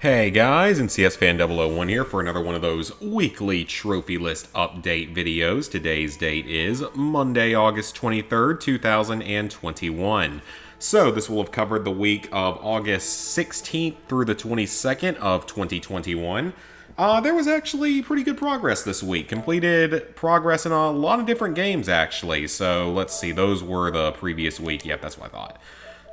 Hey guys, and CSFan001 here for another one of those weekly trophy list update videos. Today's date is Monday, August 23rd, 2021. So this will have covered the week of August 16th through the 22nd of 2021. There was actually pretty good progress this week. Completed progress in a lot of different games, actually. So let's see, those were the previous week. Yep, that's what I thought.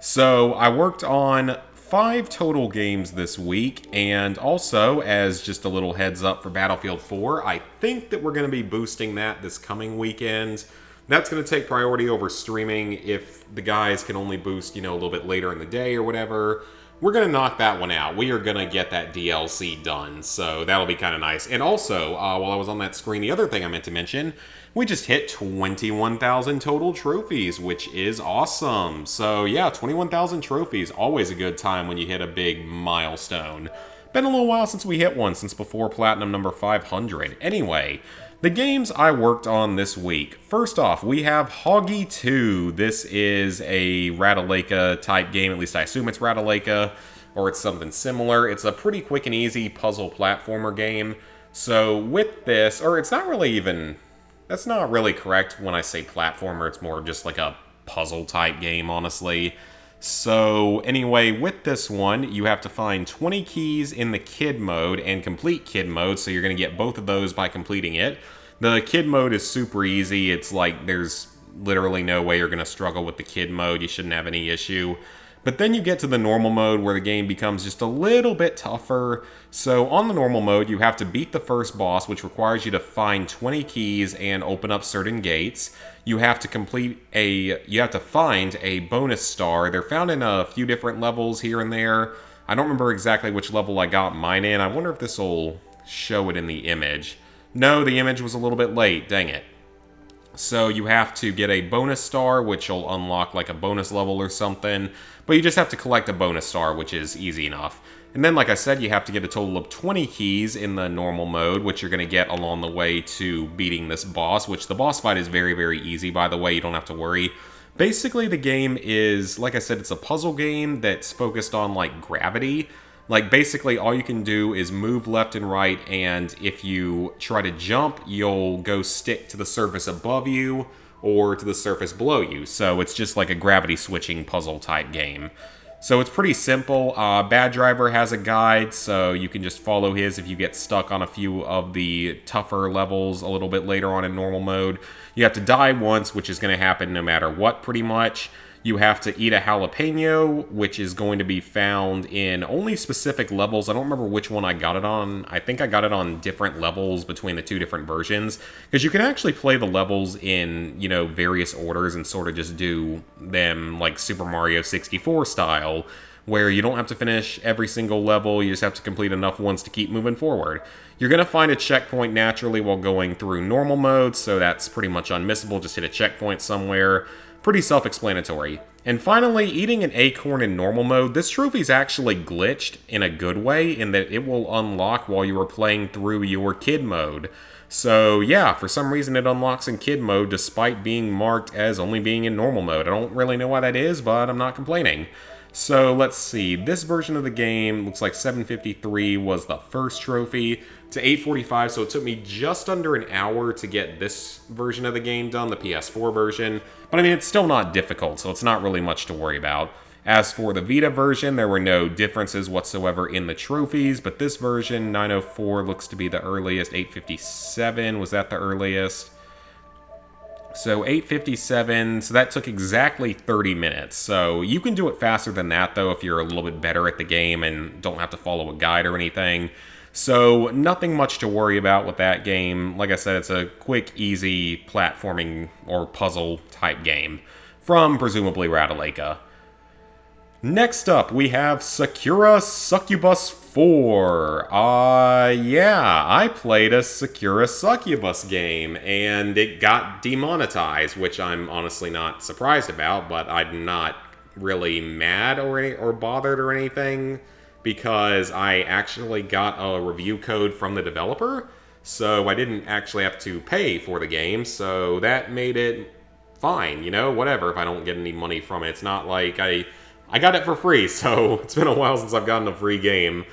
So I worked on 5 total games this week, and also, as just a little heads up for Battlefield 4, I think that we're going to be boosting that this coming weekend. That's going to take priority over streaming if the guys can only boost, a little bit later in the day or whatever. We're going to knock that one out. We are going to get that DLC done, so that'll be kind of nice. And also, while I was on that screen, the other thing I meant to mention, we just hit 21,000 total trophies, which is awesome. So yeah, 21,000 trophies, always a good time when you hit a big milestone. Been a little while since we hit one, since before Platinum number 500. Anyway, the games I worked on this week. First off, we have Hoggy 2. This is a Ratalaika type game, at least I assume it's Ratalaika, or it's something similar. It's a pretty quick and easy puzzle platformer game. So with this, or it's not really even... That's not really correct when I say platformer. It's more just like a puzzle type game, honestly. So anyway, with this one, you have to find 20 keys in the kid mode and complete kid mode. So you're going to get both of those by completing it. The kid mode is super easy. It's like there's literally no way you're going to struggle with the kid mode. You shouldn't have any issue. But then you get to the normal mode where the game becomes just a little bit tougher. So on the normal mode, you have to beat the first boss, which requires you to find 20 keys and open up certain gates. You have to find a bonus star. They're found in a few different levels here and there. I don't remember exactly which level I got mine in. I wonder if this will show it in the image. No, the image was a little bit late. Dang it. So you have to get a bonus star, which will unlock like a bonus level or something. But you just have to collect a bonus star, which is easy enough. And then, like I said, you have to get a total of 20 keys in the normal mode, which you're going to get along the way to beating this boss, which the boss fight is very, very easy, by the way. You don't have to worry. Basically, the game is, like I said, it's a puzzle game that's focused on, like, gravity. Like, basically, all you can do is move left and right, and if you try to jump, you'll go stick to the surface above you or to the surface below you. So it's just like a gravity switching puzzle type game. So it's pretty simple. Bad Driver has a guide, so you can just follow his if you get stuck on a few of the tougher levels a little bit later on in normal mode. You have to die once, which is going to happen no matter what, pretty much. You have to eat a jalapeno, which is going to be found in only specific levels. I don't remember which one I got it on. I think I got it on different levels between the two different versions. Because you can actually play the levels in, various orders and sort of just do them like Super Mario 64 style, where you don't have to finish every single level. You just have to complete enough ones to keep moving forward. You're going to find a checkpoint naturally while going through normal mode, so that's pretty much unmissable. Just hit a checkpoint somewhere. Pretty self-explanatory. And finally, eating an acorn in normal mode. This trophy's actually glitched in a good way in that it will unlock while you are playing through your kid mode. So yeah, for some reason it unlocks in kid mode despite being marked as only being in normal mode. I don't really know why that is, but I'm not complaining. So let's see, this version of the game looks like 753 was the first trophy to 845, so it took me just under an hour to get this version of the game done, the PS4 version. But I mean, it's still not difficult, so it's not really much to worry about. As for the Vita version, there were no differences whatsoever in the trophies, but this version, 904, looks to be the earliest. 857, was that the earliest? So 8:57, so that took exactly 30 minutes. So you can do it faster than that, though, if you're a little bit better at the game and don't have to follow a guide or anything. So nothing much to worry about with that game. Like I said, it's a quick, easy platforming or puzzle type game from presumably Ratalaika. Next up, we have Sakura Succubus 4. Yeah, I played a Sakura Succubus game, and it got demonetized, which I'm honestly not surprised about, but I'm not really mad or bothered or anything, because I actually got a review code from the developer, so I didn't actually have to pay for the game, so that made it fine, whatever if I don't get any money from it. It's not like I got it for free, so it's been a while since I've gotten a free game.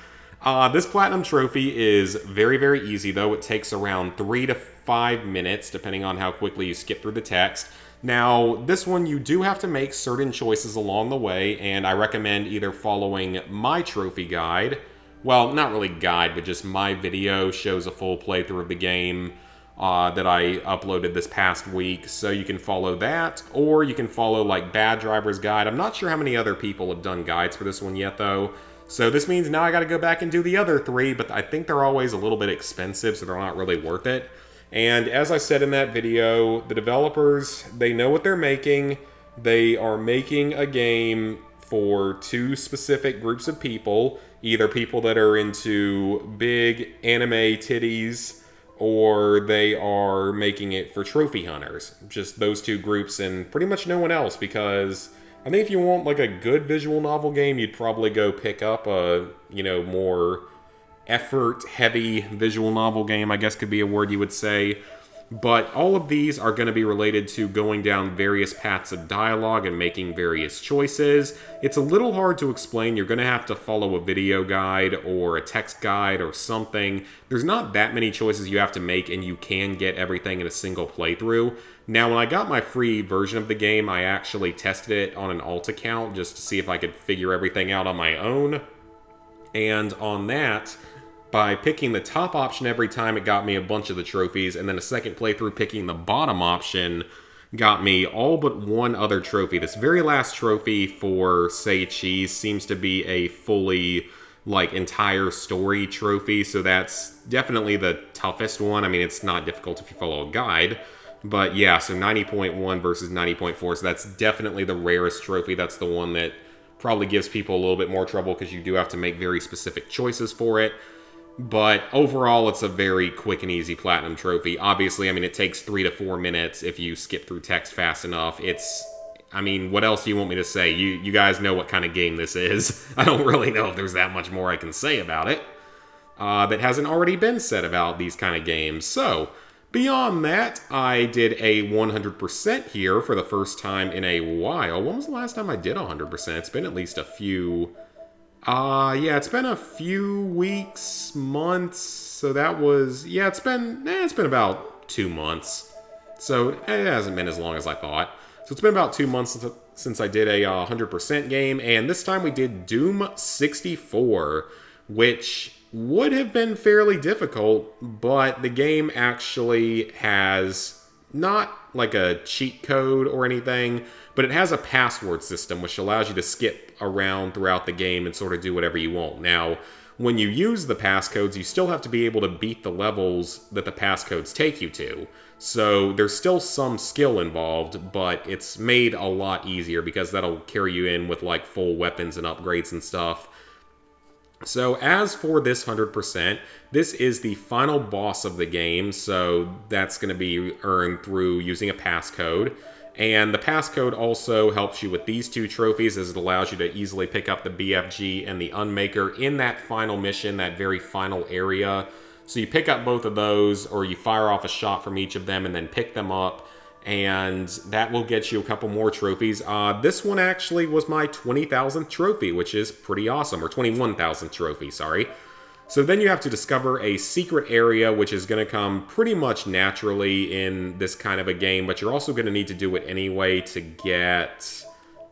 This Platinum Trophy is very, very easy, though. It takes around 3 to 5 minutes, depending on how quickly you skip through the text. Now, this one, you do have to make certain choices along the way, and I recommend either following my trophy guide. Well, not really guide, but just my video shows a full playthrough of the game that I uploaded this past week, so you can follow that, or you can follow, like, Bad Driver's Guide. I'm not sure how many other people have done guides for this one yet, though. So this means now I gotta go back and do the other 3, but I think they're always a little bit expensive, so they're not really worth it. And as I said in that video, the developers, they know what they're making. They are making a game for 2 specific groups of people, either people that are into big anime titties, or they are making it for trophy hunters. Just those 2 groups and pretty much no one else, because I think if you want like a good visual novel game, you'd probably go pick up a, more effort-heavy visual novel game, I guess could be a word you would say. But all of these are going to be related to going down various paths of dialogue and making various choices. It's a little hard to explain. You're going to have to follow a video guide or a text guide or something. There's not that many choices you have to make, and you can get everything in a single playthrough. Now, when I got my free version of the game, I actually tested it on an alt account just to see if I could figure everything out on my own. And on that, by picking the top option every time, it got me a bunch of the trophies, and then a second playthrough picking the bottom option got me all but one other trophy. This very last trophy for Say Cheese seems to be a fully, entire story trophy, so that's definitely the toughest one. I mean, it's not difficult if you follow a guide, but yeah, so 90.1 versus 90.4, so that's definitely the rarest trophy. That's the one that probably gives people a little bit more trouble because you do have to make very specific choices for it. But overall, it's a very quick and easy Platinum Trophy. Obviously, I mean, it takes 3 to 4 minutes if you skip through text fast enough. What else do you want me to say? You guys know what kind of game this is. I don't really know if there's that much more I can say about it that hasn't already been said about these kind of games. So, beyond that, I did a 100% here for the first time in a while. When was the last time I did 100%? It's been at least a few... it's been a few weeks, months, so that was, it's been about 2 months. So it hasn't been as long as I thought. So it's been about 2 months since I did a 100% game, and this time we did Doom 64, which would have been fairly difficult, but the game actually has not like a cheat code or anything, but it has a password system which allows you to skip around throughout the game and sort of do whatever you want. Now, when you use the passcodes, you still have to be able to beat the levels that the passcodes take you to. So there's still some skill involved, but it's made a lot easier because that'll carry you in with like full weapons and upgrades and stuff. So as for this 100%, this is the final boss of the game, so that's going to be earned through using a passcode. And the passcode also helps you with these 2 trophies, as it allows you to easily pick up the BFG and the Unmaker in that final mission, that very final area. So you pick up both of those, or you fire off a shot from each of them and then pick them up, and that will get you a couple more trophies. This one actually was my 20,000th trophy, which is pretty awesome, or 21,000th trophy, sorry. So then you have to discover a secret area, which is going to come pretty much naturally in this kind of a game, but you're also going to need to do it anyway to get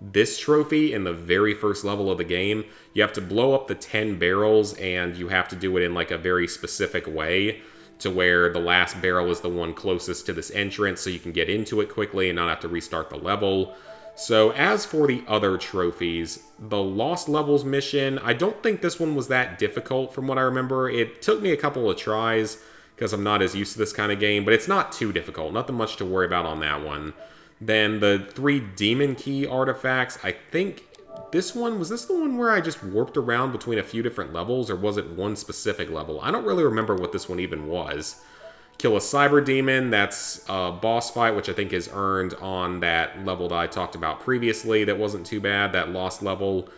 this trophy in the very first level of the game. You have to blow up the 10 barrels, and you have to do it in like a very specific way to where the last barrel is the one closest to this entrance, so you can get into it quickly and not have to restart the level. So as for the other trophies, the Lost Levels mission, I don't think this one was that difficult from what I remember. It took me a couple of tries because I'm not as used to this kind of game, but it's not too difficult. Nothing much to worry about on that one. Then the 3 Demon Key artifacts, I think was this the one where I just warped around between a few different levels, or was it one specific level? I don't really remember what this one even was. Kill a Cyber Demon, that's a boss fight, which I think is earned on that level that I talked about previously. That wasn't too bad, that lost level.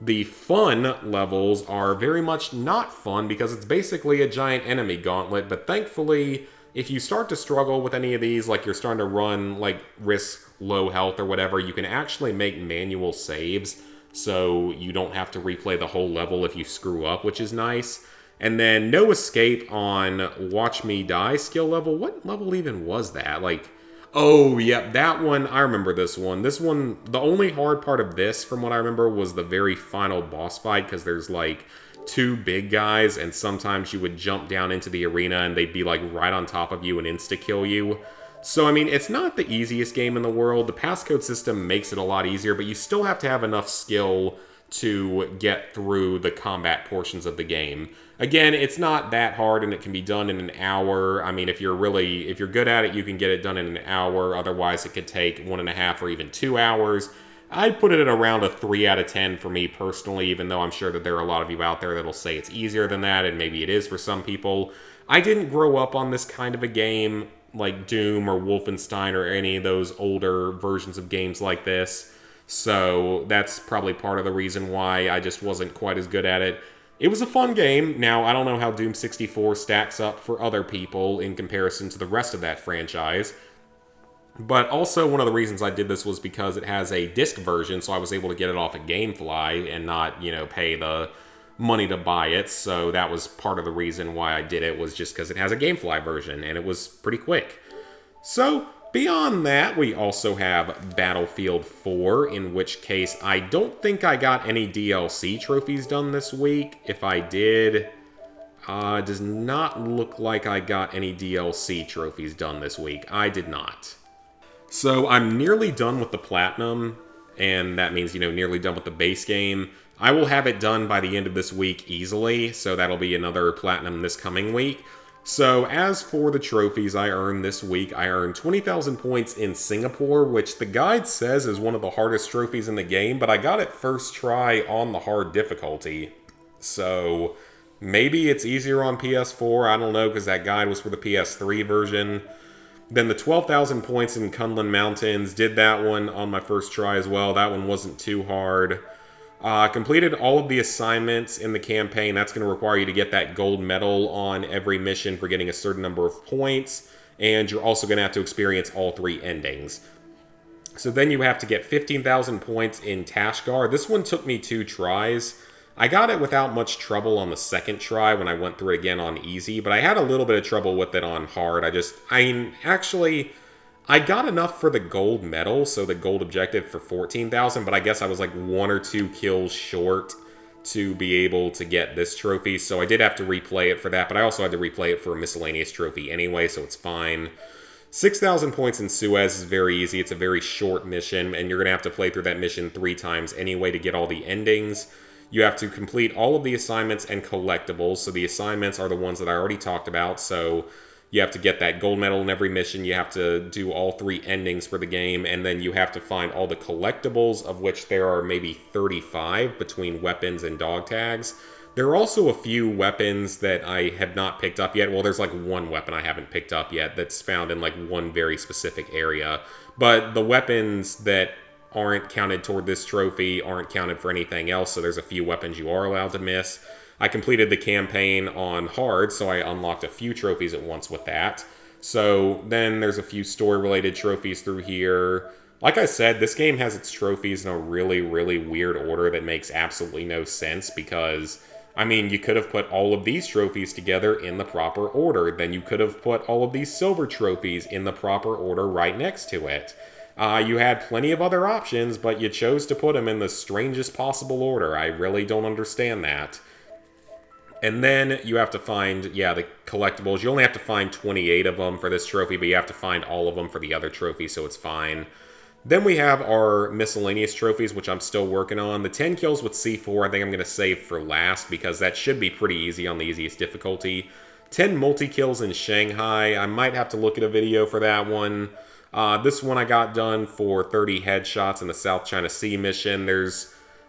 The fun levels are very much not fun because it's basically a giant enemy gauntlet, but thankfully, if you start to struggle with any of these, like you're starting to run, like risk low health or whatever, you can actually make manual saves. so you don't have to replay the whole level if you screw up, which is nice. And then no escape on Watch Me Die skill level. What level even was that? Like, oh, yep, that one. I remember this one. This one, the only hard part of this, from what I remember, was the very final boss fight, because there's, like, two big guys, and sometimes you would jump down into the arena, and they'd be, like, right on top of you and insta-kill you. So, I mean, it's not the easiest game in the world. The passcode system makes it a lot easier, but you still have to have enough skill to get through the combat portions of the game. Again, it's not that hard, and it can be done in an hour. I mean, if you're good at it, you can get it done in an hour. Otherwise, it could take 1.5 or even 2 hours. I'd put it at around a 3 out of 10 for me personally, even though I'm sure that there are a lot of you out there that'll say it's easier than that, and maybe it is for some people. I didn't grow up on this kind of a game like Doom or Wolfenstein or any of those older versions of games like this. So that's probably part of the reason why I just wasn't quite as good at it. It was a fun game. Now, I don't know how Doom 64 stacks up for other people in comparison to the rest of that franchise. But also, one of the reasons I did this was because it has a disc version, so I was able to get it off at GameFly and not, pay the money to buy it. So that was part of the reason why I did it, was just because it has a GameFly version, and it was pretty quick. So, beyond that, we also have Battlefield 4, in which case I don't think I got any DLC trophies done this week. If I did, it does not look like I got any DLC trophies done this week. I did not. So I'm nearly done with the Platinum, and that means, nearly done with the base game. I will have it done by the end of this week easily, so that'll be another Platinum this coming week. So, as for the trophies I earned this week, I earned 20,000 points in Singapore, which the guide says is one of the hardest trophies in the game, but I got it first try on the hard difficulty. So, maybe it's easier on PS4, I don't know, because that guide was for the PS3 version. Then the 12,000 points in Kunlun Mountains, did that one on my first try as well. That one wasn't too hard. Completed all of the assignments in the campaign. That's going to require you to get that gold medal on every mission for getting a certain number of points. And you're also going to have to experience all 3 endings. So then you have to get 15,000 points in Tashgar. This one took me 2 tries. I got it without much trouble on the second try when I went through it again on easy. But I had a little bit of trouble with it on hard. I got enough for the gold medal, so the gold objective for 14,000, but I guess I was like 1 or 2 kills short to be able to get this trophy, so I did have to replay it for that, but I also had to replay it for a miscellaneous trophy anyway, so it's fine. 6,000 points in Suez is very easy. It's a very short mission, and you're going to have to play through that mission 3 times anyway to get all the endings. You have to complete all of the assignments and collectibles, so the assignments are the ones that I already talked about, so you have to get that gold medal in every mission, you have to do all 3 endings for the game, and then you have to find all the collectibles, of which there are maybe 35 between weapons and dog tags. There are also a few weapons that I have not picked up yet. Well, there's like 1 weapon I haven't picked up yet that's found in like 1 very specific area. But the weapons that aren't counted toward this trophy aren't counted for anything else, so there's a few weapons you are allowed to miss. I completed the campaign on hard, so I unlocked a few trophies at once with that. So then there's a few story-related trophies through here. Like I said, this game has its trophies in a really, really weird order that makes absolutely no sense because, I mean, you could have put all of these trophies together in the proper order. Then you could have put all of these silver trophies in the proper order right next to it. You had plenty of other options, but you chose to put them in the strangest possible order. I really don't understand that. And then you have to find, the collectibles. You only have to find 28 of them for this trophy, but you have to find all of them for the other trophy, so it's fine. Then we have our miscellaneous trophies, which I'm still working on. The 10 kills with C4, I think I'm going to save for last, because that should be pretty easy on the easiest difficulty. 10 multi-kills in Shanghai. I might have to look at a video for that one. This one I got done for 30 headshots in the South China Sea mission.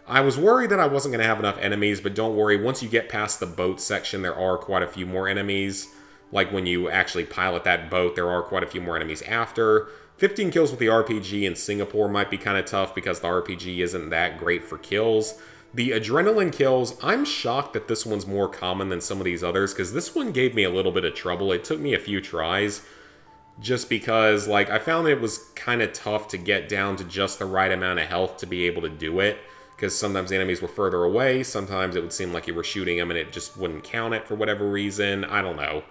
I was worried that I wasn't going to have enough enemies, but don't worry, once you get past the boat section, there are quite a few more enemies. Like when you actually pilot that boat, there are quite a few more enemies after. 15 kills with the RPG in Singapore might be kind of tough because the RPG isn't that great for kills. The adrenaline kills, I'm shocked that this one's more common than some of these others, because this one gave me a little bit of trouble. It took me a few tries, just because, I found it was kind of tough to get down to just the right amount of health to be able to do it. because sometimes the enemies were further away, sometimes it would seem like you were shooting them and it just wouldn't count it for whatever reason. I don't know.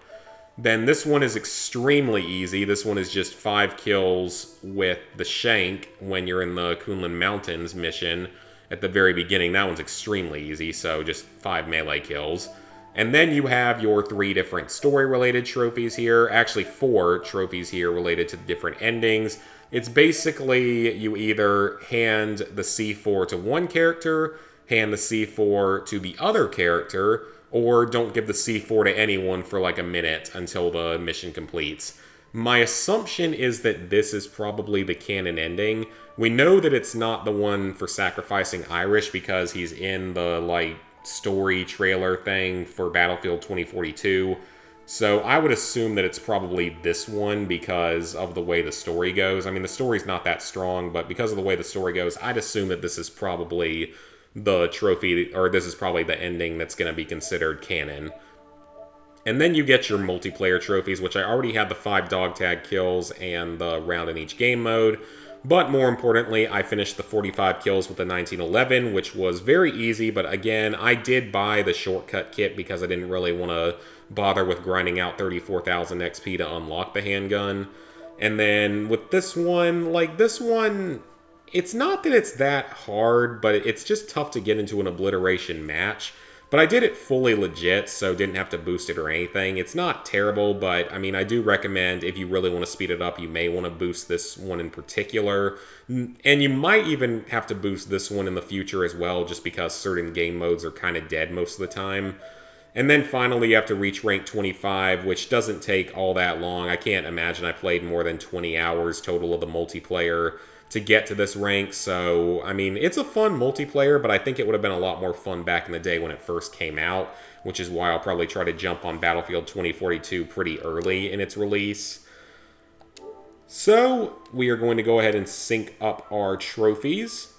Then this one is extremely easy. This one is just 5 kills with the Shank when you're in the Kunlun Mountains mission at the very beginning. That one's extremely easy, so just 5 melee kills. And then you have your 3 different story-related trophies here. Actually, 4 trophies here related to the different endings. It's basically you either hand the C4 to one character, hand the C4 to the other character, or don't give the C4 to anyone for like a minute until the mission completes. My assumption is that this is probably the canon ending. We know that it's not the one for sacrificing Irish because he's in the like story trailer thing for Battlefield 2042. So I would assume that it's probably this one because of the way the story goes. I mean, the story's not that strong, but because of the way the story goes, I'd assume that this is probably the trophy, or this is probably the ending that's going to be considered canon. And then you get your multiplayer trophies, which I already had the 5 dog tag kills and the round in each game mode. But more importantly, I finished the 45 kills with the 1911, which was very easy. But again, I did buy the shortcut kit because I didn't really want to bother with grinding out 34,000 XP to unlock the handgun. And then with this one, it's not that it's that hard, but it's just tough to get into an obliteration match. But I did it fully legit, so didn't have to boost it or anything. It's not terrible, but I mean, I do recommend if you really want to speed it up, you may want to boost this one in particular. And you might even have to boost this one in the future as well, just because certain game modes are kind of dead most of the time. And then finally, you have to reach rank 25, which doesn't take all that long. I can't imagine I played more than 20 hours total of the multiplayer to get to this rank. So, I mean, it's a fun multiplayer, but I think it would have been a lot more fun back in the day when it first came out, which is why I'll probably try to jump on Battlefield 2042 pretty early in its release. So, we are going to go ahead and sync up our trophies.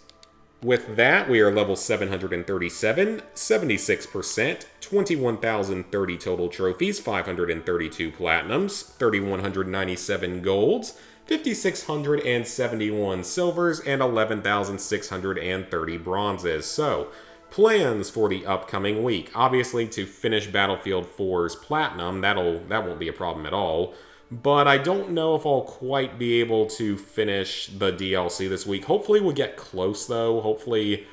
With that, we are level 737, 76%, 21,030 total trophies, 532 platinums, 3,197 golds, 5,671 silvers, and 11,630 bronzes. So, plans for the upcoming week. Obviously, to finish Battlefield 4's Platinum, that won't be a problem at all. But I don't know if I'll quite be able to finish the DLC this week. Hopefully we'll get close, though. Hopefully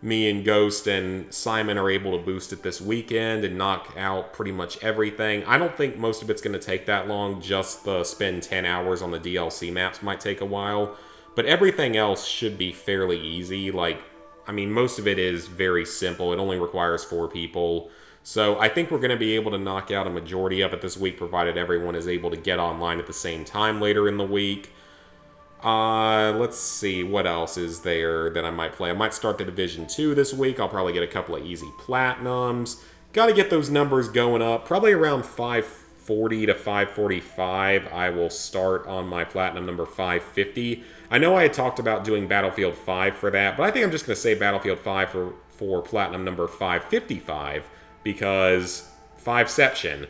me and Ghost and Simon are able to boost it this weekend and knock out pretty much everything. I don't think most of it's going to take that long. Just the spend 10 hours on the DLC maps might take a while. But everything else should be fairly easy. Like, I mean, most of it is very simple. It only requires 4 people. So I think we're going to be able to knock out a majority of it this week, provided everyone is able to get online at the same time later in the week. Let's see, what else is there that I might play? I might start the Division 2 this week. I'll probably get a couple of easy platinums. Got to get those numbers going up. Probably around 540 to 545, I will start on my platinum number 550. I know I had talked about doing Battlefield 5 for that, but I think I'm just going to say Battlefield 5 for platinum number 555, because 5ception.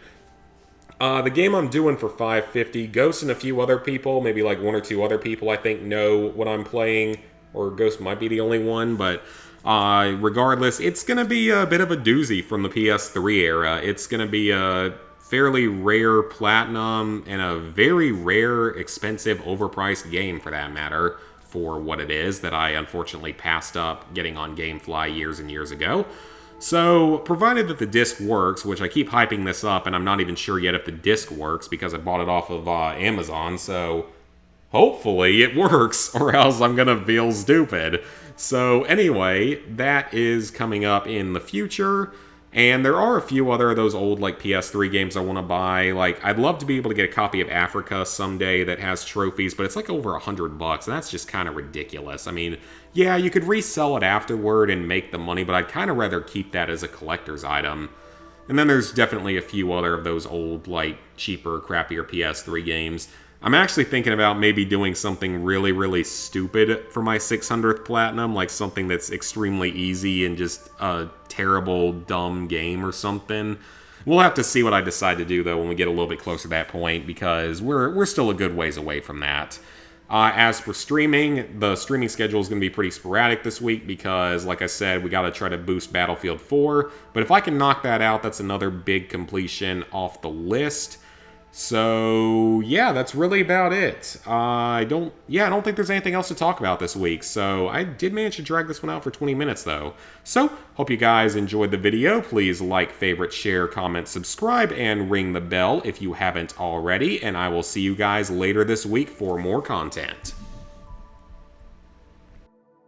The game I'm doing for 550, Ghost and a few other people, maybe like 1 or 2 other people, I think, know what I'm playing. Or Ghost might be the only one, but regardless, it's going to be a bit of a doozy from the PS3 era. It's going to be a fairly rare platinum and a very rare, expensive, overpriced game for that matter, for what it is, that I unfortunately passed up getting on GameFly years and years ago. So, provided that the disc works, which I keep hyping this up, and I'm not even sure yet if the disc works because I bought it off of Amazon, so hopefully it works, or else I'm gonna feel stupid. So, anyway, that is coming up in the future, and there are a few other of those old, like, PS3 games I want to buy. Like, I'd love to be able to get a copy of Africa someday that has trophies, but it's like over $100, and that's just kind of ridiculous. I mean, yeah, you could resell it afterward and make the money, but I'd kind of rather keep that as a collector's item. And then there's definitely a few other of those old, like, cheaper, crappier PS3 games. I'm actually thinking about maybe doing something really, really stupid for my 600th Platinum, like something that's extremely easy and just a terrible, dumb game or something. We'll have to see what I decide to do, though, when we get a little bit closer to that point, because we're still a good ways away from that. As for streaming, the streaming schedule is going to be pretty sporadic this week because, like I said, we got to try to boost Battlefield 4. But if I can knock that out, that's another big completion off the list. So, yeah, that's really about it. I don't think there's anything else to talk about this week. So, I did manage to drag this one out for 20 minutes, though. So, hope you guys enjoyed the video. Please like, favorite, share, comment, subscribe, and ring the bell if you haven't already. And I will see you guys later this week for more content.